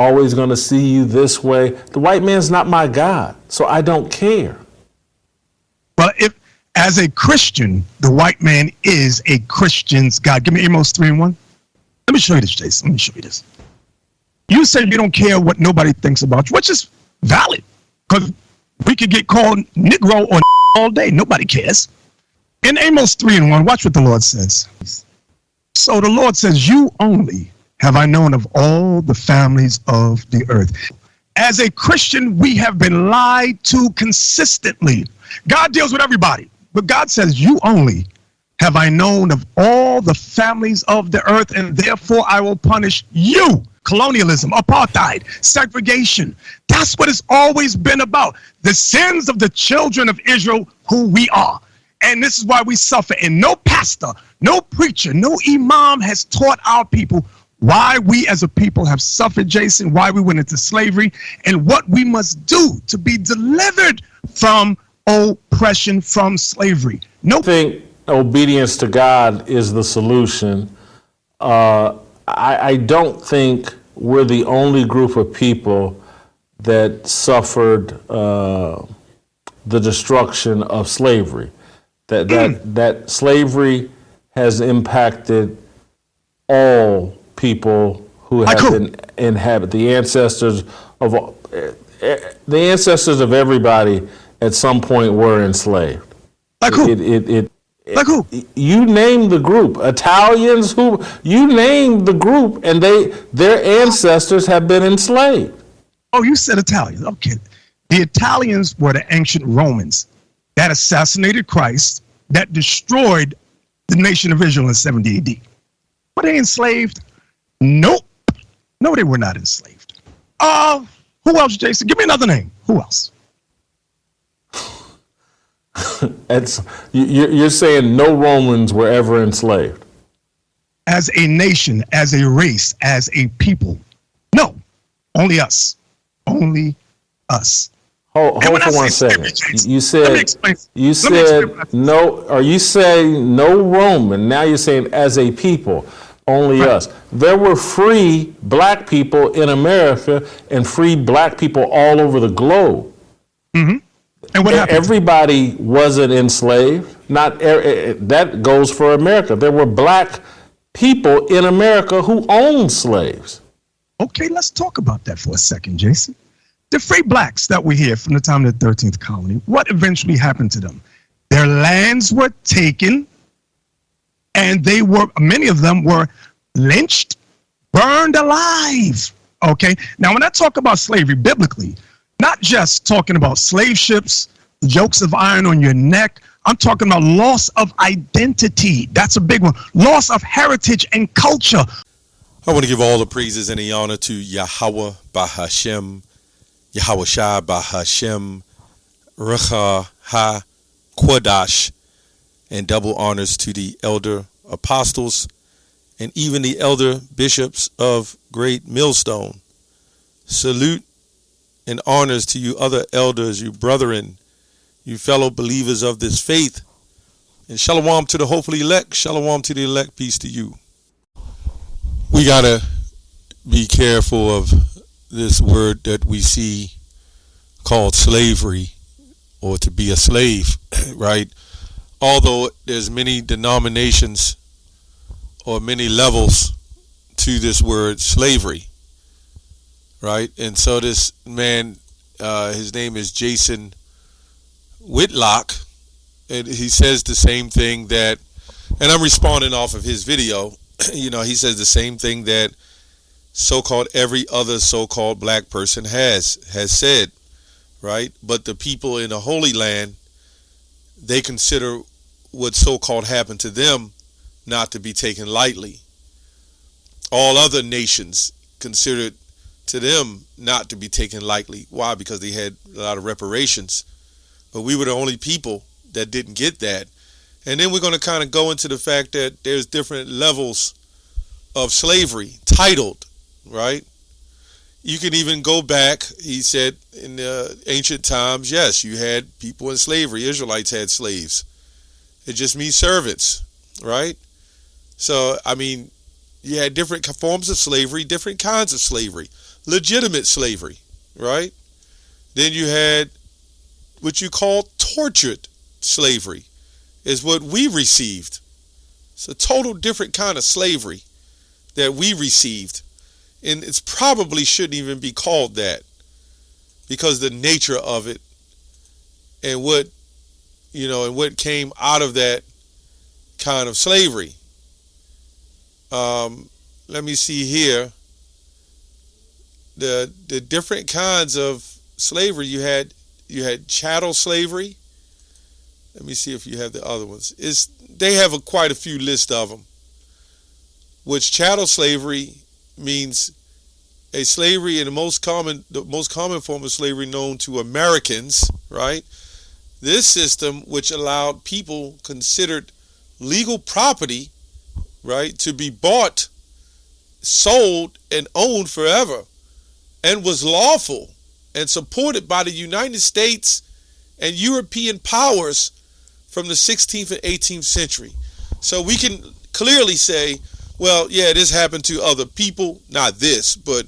always going to see you this way. The white man's not my God, so I don't care. But if, as a Christian, the white man is a Christian's God. Give me Amos 3:1. Let me show you this, Jason. Let me show you this. You said you don't care what nobody thinks about you, which is valid, because we could get called Negro or all day. Nobody cares. In Amos 3:1, watch what the Lord says. So the Lord says, you only have I known of all the families of the earth. As a Christian, we have been lied to consistently. God deals with everybody, but God says, you only have I known of all the families of the earth, and therefore I will punish you. Colonialism, apartheid, segregation. That's what it's always been about. The sins of the children of Israel, who we are. And this is why we suffer. And no pastor, no preacher, no imam has taught our people why we as a people have suffered, Jason, why we went into slavery, and what we must do to be delivered from oppression, from slavery. No. I think obedience to God is the solution. I don't think we're the only group of people that suffered the destruction of slavery. That slavery has impacted all people who have been inhabited. The ancestors of everybody at some point were enslaved. Like who? Like who? You name the group. Italians, who you name the group, and their ancestors have been enslaved. Oh, you said Italians. Okay. The Italians were the ancient Romans that assassinated Christ, that destroyed the nation of Israel in 70 AD. Were they enslaved? Nope. No, they were not enslaved. Who else, Jason? Give me another name. Who else? You're saying no Romans were ever enslaved? As a nation, as a race, as a people. No. Only us. Only us. Hold for 1 second. You said no, or you say no Roman. Now you're saying as a people, only us. There were free black people in America and free black people all over the globe. Mm-hmm. And what happened? Everybody wasn't enslaved. That goes for America. There were black people in America who owned slaves. Okay, let's talk about that for a second, Jason. The free blacks that we hear from the time of the 13th colony, what eventually happened to them? Their lands were taken, and many of them were lynched, burned alive. Okay, now when I talk about slavery biblically, not just talking about slave ships, yokes of iron on your neck, I'm talking about loss of identity. That's a big one. Loss of heritage and culture. I want to give all the praises and the honor to Yahweh Bahashem, Yahweh Shai Bahashem, Recha Ha Quadash, and double honors to the elder apostles and even the elder bishops of Great Millstone. Salute and honors to you other elders, you brethren, you fellow believers of this faith. And shalom to the hopefully elect, shalom to the elect, peace to you. We got to be careful of this word that we see called slavery, or to be a slave, right? Although there's many denominations or many levels to this word slavery, right? And so this man, his name is Jason Whitlock, and he says the same thing that, and I'm responding off of his video, he says the same thing that so-called every other so-called black person has said, right? But the people in the Holy Land, they consider what so-called happened to them not to be taken lightly. All other nations considered to them not to be taken lightly. Why? Because they had a lot of reparations. But we were the only people that didn't get that. And then we're going to kind of go into the fact that there's different levels of slavery, titled, right? You can even go back, he said, in the ancient times, yes, you had people in slavery. Israelites had slaves. It just means servants, right? So, I mean, you had different forms of slavery, different kinds of slavery. legitimate slavery, right? Then you had what you call tortured slavery, is what we received. It's a total different kind of slavery that we received. And it's probably shouldn't even be called that, because the nature of it and what, and what came out of that kind of slavery. Let me see here. The different kinds of slavery you had chattel slavery. Let me see if you have the other ones. They have quite a few lists of them. Which chattel slavery means a slavery in the most common form of slavery known to Americans, right? This system, which allowed people considered legal property, right, to be bought, sold, and owned forever, and was lawful and supported by the United States and European powers from the 16th and 18th century. So we can clearly say, well, yeah, this happened to other people, not this, but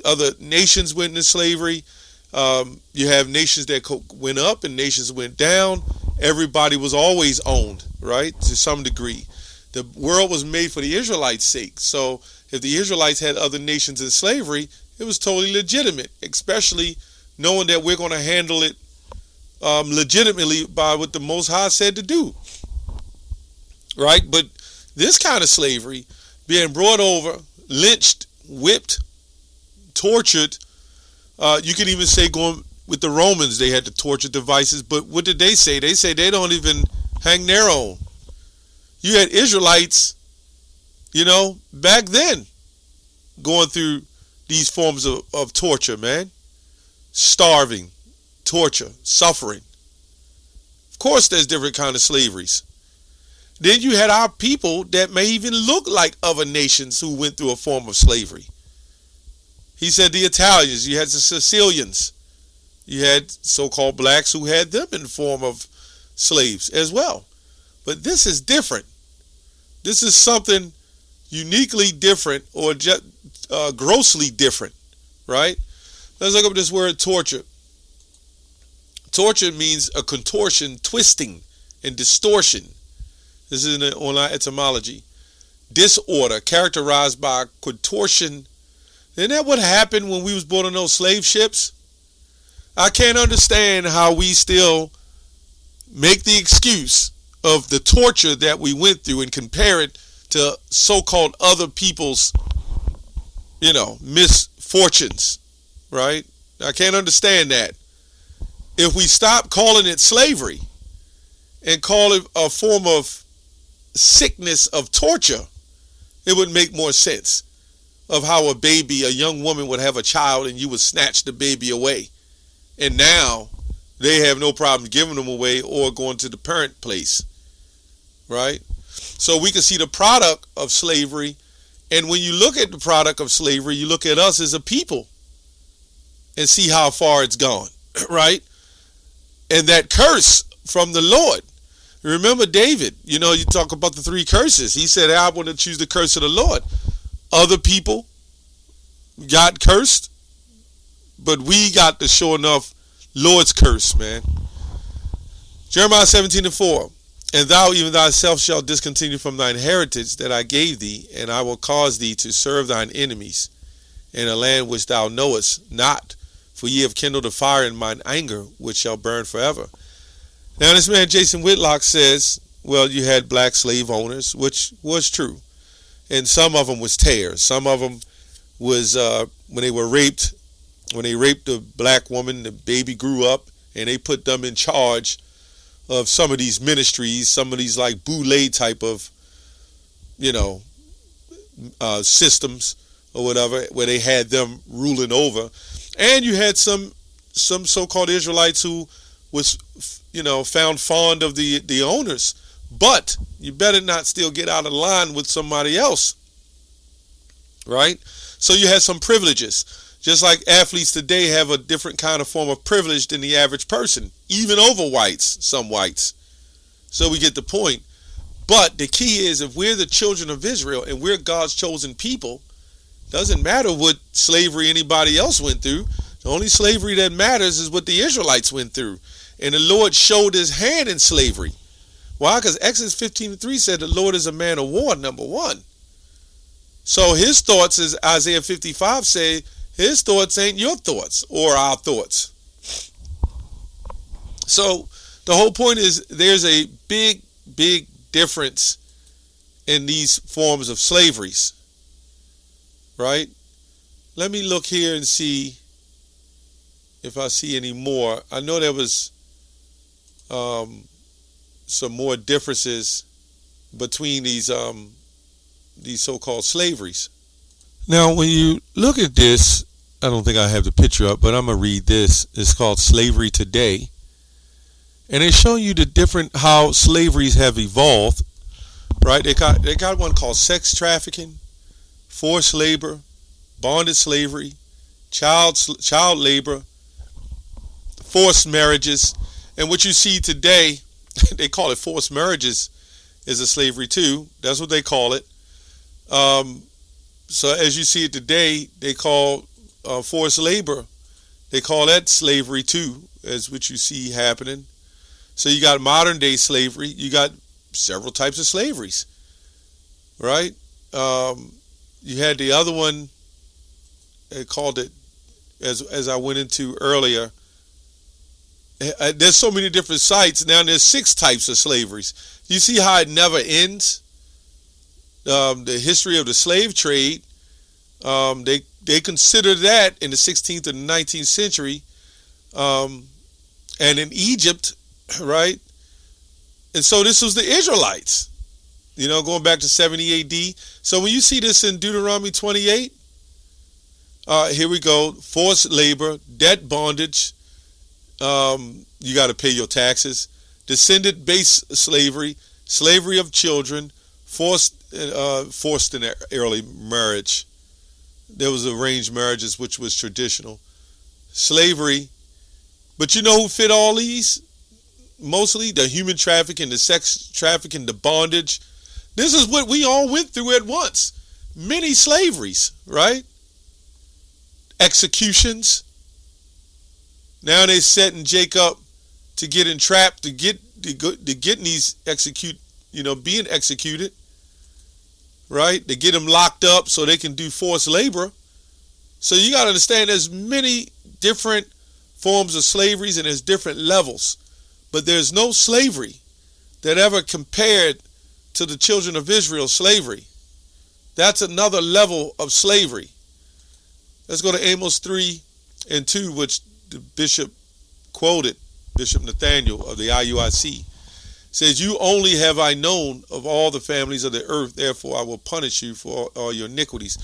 other nations went into slavery. You have nations that went up and nations went down. Everybody was always owned, right, to some degree. The world was made for the Israelites' sake. So if the Israelites had other nations in slavery, it was totally legitimate, especially knowing that we're going to handle it legitimately by what the Most High said to do, right? But this kind of slavery, being brought over, lynched, whipped, tortured, you can even say going with the Romans, they had the torture devices, but what did they say? They say they don't even hang their own. You had Israelites, back then going through these forms of torture, man. Starving, torture, suffering. Of course, there's different kind of slaveries. Then you had our people that may even look like other nations who went through a form of slavery. He said the Italians, you had the Sicilians, you had so-called blacks who had them in the form of slaves as well. But this is different. This is something uniquely different, or just grossly different, right? Let's look up this word torture. Torture means a contortion, twisting, and distortion. This is in the online etymology. Disorder characterized by contortion. Isn't that what happened when we was born on those slave ships? I can't understand how we still make the excuse of the torture that we went through and compare it to so-called other people's, misfortunes, right? I can't understand that. If we stop calling it slavery and call it a form of sickness of torture, it would make more sense of how a young woman would have a child and you would snatch the baby away. And now they have no problem giving them away or going to the parent place, right? So we can see the product of slavery. And when you look at the product of slavery, you look at us as a people and see how far it's gone, right? And that curse from the Lord. Remember David, you talk about the 3 curses. He said, I want to choose the curse of the Lord. Other people got cursed, but we got the sure enough Lord's curse, man. Jeremiah 17:4. And thou even thyself shalt discontinue from thine heritage that I gave thee, and I will cause thee to serve thine enemies in a land which thou knowest not. For ye have kindled a fire in mine anger, which shall burn forever. Now this man Jason Whitlock says, well, you had black slave owners, which was true. And some of them was tares. Some of them was when they raped the black woman, the baby grew up, and they put them in charge of some of these ministries, some of these like boule type of, systems or whatever, where they had them ruling over. And you had some so-called Israelites who was, found fond of the owners. But you better not still get out of line with somebody else, right? So you had some privileges. Just like athletes today have a different kind of form of privilege than the average person, even over whites, some whites. So we get the point. But the key is, if we're the children of Israel and we're God's chosen people, Doesn't matter what slavery anybody else went through. The only slavery that matters is what the Israelites went through. And the Lord showed his hand in slavery. Why? Because Exodus 15:3 said the Lord is a man of war, number one. So his thoughts, as Isaiah 55 say, his thoughts ain't your thoughts or our thoughts. So the whole point is there's a big, big difference in these forms of slaveries. Right? Let me look here and see if I see any more. I know there was some more differences between these so-called slaveries. Now, when you look at this, I don't think I have the picture up, but I'm going to read this. It's called Slavery Today. And it's showing you the different, how slaveries have evolved, right? They got one called sex trafficking, forced labor, bonded slavery, child labor, forced marriages. And what you see today, they call it forced marriages, is a slavery too. That's what they call it. So as you see it today, they call forced labor, they call that slavery too, as what you see happening. So you got modern day slavery, you got several types of slaveries, right? You had the other one, they called it, as I went into earlier, there's so many different sites. Now there's 6 types of slaveries. You see how it never ends? The history of the slave trade, they consider that in the 16th and the 19th century, and in Egypt, right? And so this was the Israelites, going back to 70 AD. So when you see this in Deuteronomy 28, here we go, forced labor, debt bondage, you got to pay your taxes, descendant-based slavery, slavery of children, forced in early marriage. There was arranged marriages, which was traditional. Slavery. But you know who fit all these? Mostly the human trafficking, the sex trafficking, the bondage. This is what we all went through at once. Many slaveries, right? Executions. Now they're setting Jacob to get entrapped, to get these being executed, right? They get them locked up so they can do forced labor. So you got to understand there's many different forms of slaveries and there's different levels. But there's no slavery that ever compared to the children of Israel's slavery. That's another level of slavery. Let's go to Amos 3:2, which the bishop quoted, Bishop Nathaniel of the IUIC. Says, "You only have I known of all the families of the earth, therefore I will punish you for all your iniquities."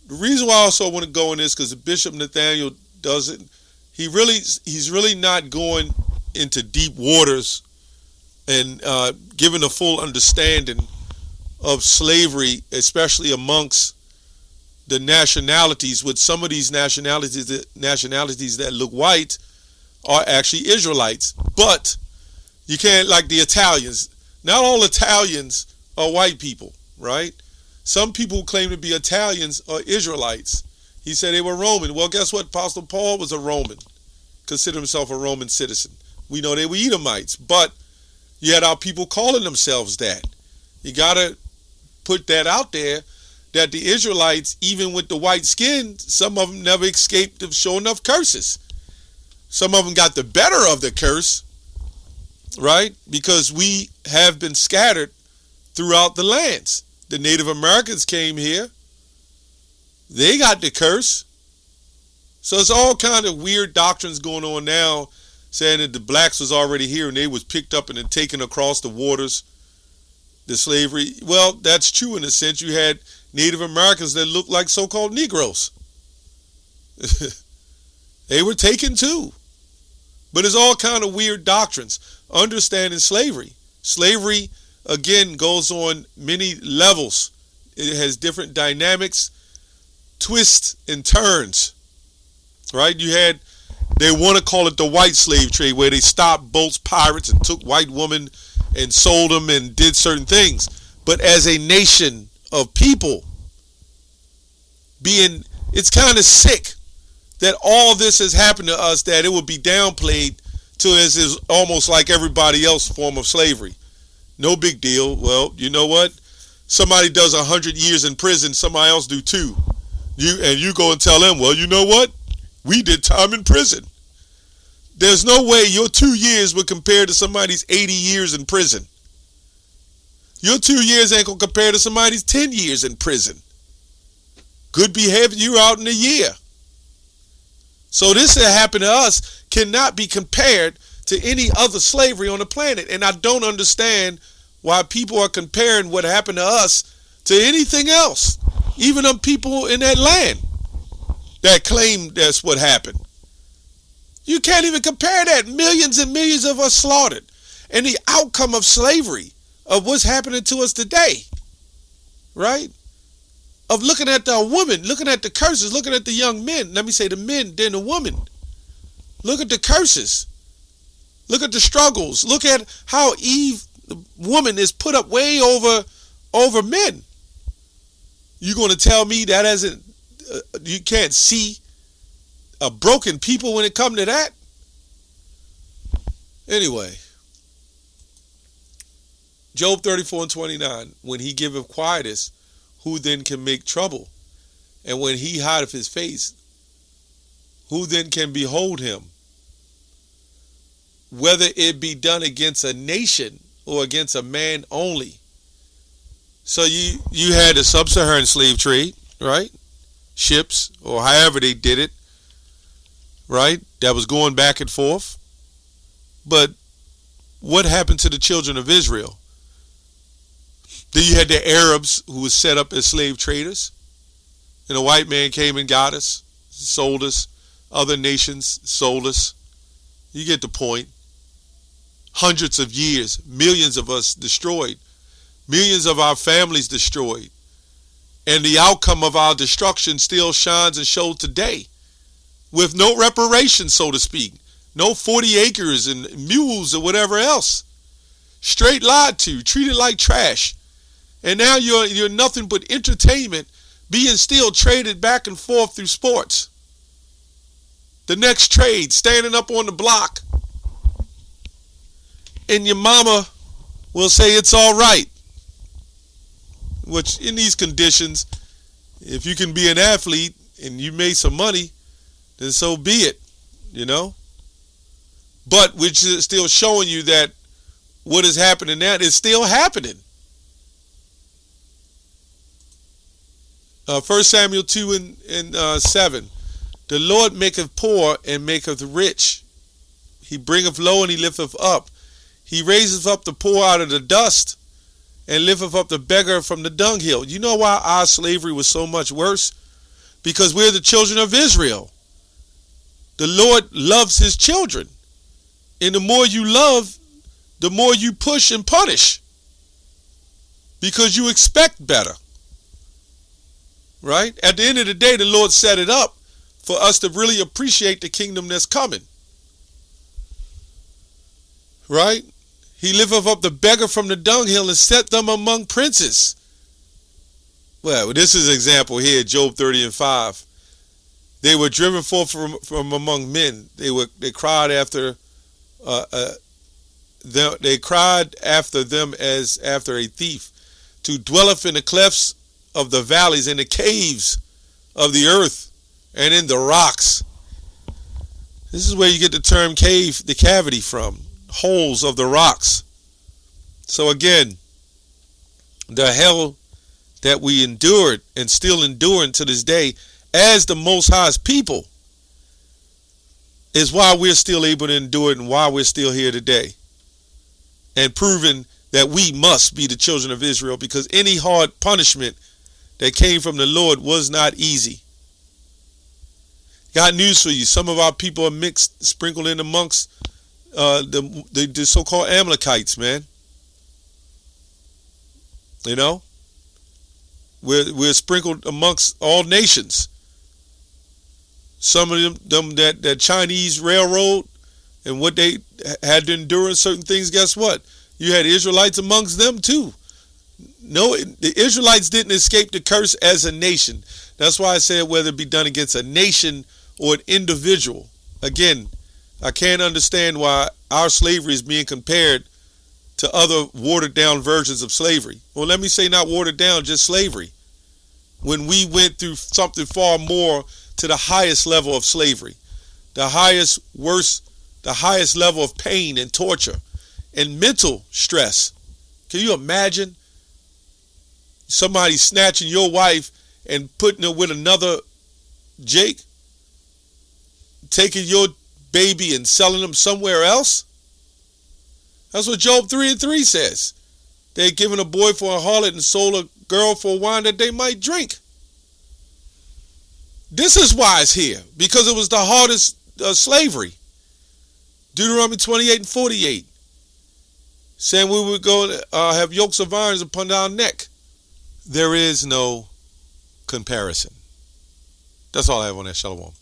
The reason why I also want to go in this, because Bishop Nathaniel doesn't, he's really not going into deep waters and giving a full understanding of slavery, especially amongst the nationalities, with some of these nationalities that look white are actually Israelites. But you can't, like the Italians, not all Italians are white people, right? Some people who claim to be Italians are Israelites. He said they were Roman. Well, guess what? Apostle Paul was a Roman, considered himself a Roman citizen. We know they were Edomites, but you had our people calling themselves that. You got to put that out there, that the Israelites, even with the white skin, some of them never escaped of sure enough curses. Some of them got the better of the curse, right? Because we have been scattered throughout the lands. The Native Americans came here. They got the curse. So it's all kind of weird doctrines going on now, saying that the blacks was already here and they was picked up and then taken across the waters, the slavery. Well, that's true in a sense. You had Native Americans that looked like so-called Negroes. They were taken too. But it's all kind of weird doctrines. Understanding slavery. Slavery, again, goes on many levels. It has different dynamics, twists and turns. Right? They want to call it the white slave trade, where they stopped boats, pirates, and took white women and sold them and did certain things. But as a nation of people, it's kind of sick that all this has happened to us, that it would be downplayed to as is almost like everybody else form of slavery. No big deal. Well, you know what? Somebody does 100 years in prison, somebody else do 2. You go and tell them, well, you know what? We did time in prison. There's no way your 2 years would compare to somebody's 80 years in prison. Your 2 years ain't gonna compare to somebody's 10 years in prison. Good behavior, you out in a year. So this that happened to us cannot be compared to any other slavery on the planet. And I don't understand why people are comparing what happened to us to anything else. Even them people in that land that claim that's what happened. You can't even compare that. Millions and millions of us slaughtered. And the outcome of slavery, of what's happening to us today, right? Of looking at the woman, looking at the curses, looking at the young men. Let me say the men, then the woman. Look at the curses. Look at the struggles. Look at how Eve, the woman, is put up way over men. You going to tell me that hasn't, you can't see a broken people when it comes to that? Anyway, Job 34:29, when he giveth quietus, who then can make trouble? And when he hideth his face, who then can behold him? Whether it be done against a nation or against a man only. So you had a sub-Saharan slave trade, right? Ships, or however they did it, right? That was going back and forth. But what happened to the children of Israel? Then you had the Arabs who was set up as slave traders. And a white man came and got us, sold us. Other nations sold us. You get the point. Hundreds of years, millions of us destroyed. Millions of our families destroyed. And the outcome of our destruction still shines and shows today. With no reparations, so to speak. No 40 acres and mules or whatever else. Straight lied to, treated like trash. And now you're nothing but entertainment, being still traded back and forth through sports. The next trade, standing up on the block. And your mama will say it's all right. Which in these conditions, if you can be an athlete and you made some money, then so be it, you know. But which is still showing you that what is happening now is still happening. 1 Samuel 2 and 7. The Lord maketh poor and maketh rich. He bringeth low and he lifteth up. He raiseth up the poor out of the dust and lifteth up the beggar from the dunghill. You know why our slavery was so much worse? Because we're the children of Israel. The Lord loves his children. And the more you love, the more you push and punish. Because you expect better. Right? At the end of the day, the Lord set it up for us to really appreciate the kingdom that's coming. Right? He lifteth up the beggar from the dunghill and set them among princes. Well, this is an example here, Job 30 and 5. They were driven forth from among men. They cried after they cried after them as after a thief, to dwelleth in the clefts of the valleys, in the caves of the earth, and in the rocks. This is where you get the term cave, the cavity from. Holes of the rocks. So again, the hell that we endured and still enduring to this day as the Most High's people is why we're still able to endure it and why we're still here today. And proving that we must be the children of Israel, because any hard punishment that came from the Lord was not easy. Got news for you. Some of our people are mixed, sprinkled in amongst the so-called Amalekites, man. You know, we're sprinkled amongst all nations. Some of them that Chinese railroad and what they had to endure in certain things. Guess what? You had Israelites amongst them too. No, the Israelites didn't escape the curse as a nation. That's why I said whether it be done against a nation or an individual. Again, I can't understand why our slavery is being compared to other watered down versions of slavery. Well, let me say not watered down, just slavery. When we went through something far more to the highest level of slavery, the highest level of pain and torture and mental stress. Can you imagine somebody snatching your wife and putting her with another Jake, taking your baby and selling them somewhere else? That's what Job 3:3 says. They had given a boy for a harlot and sold a girl for wine that they might drink. This is why it's here, because it was the hardest slavery. Deuteronomy 28:48, saying we would go have yokes of irons upon our neck. There is no comparison. That's all I have on that. Shalom.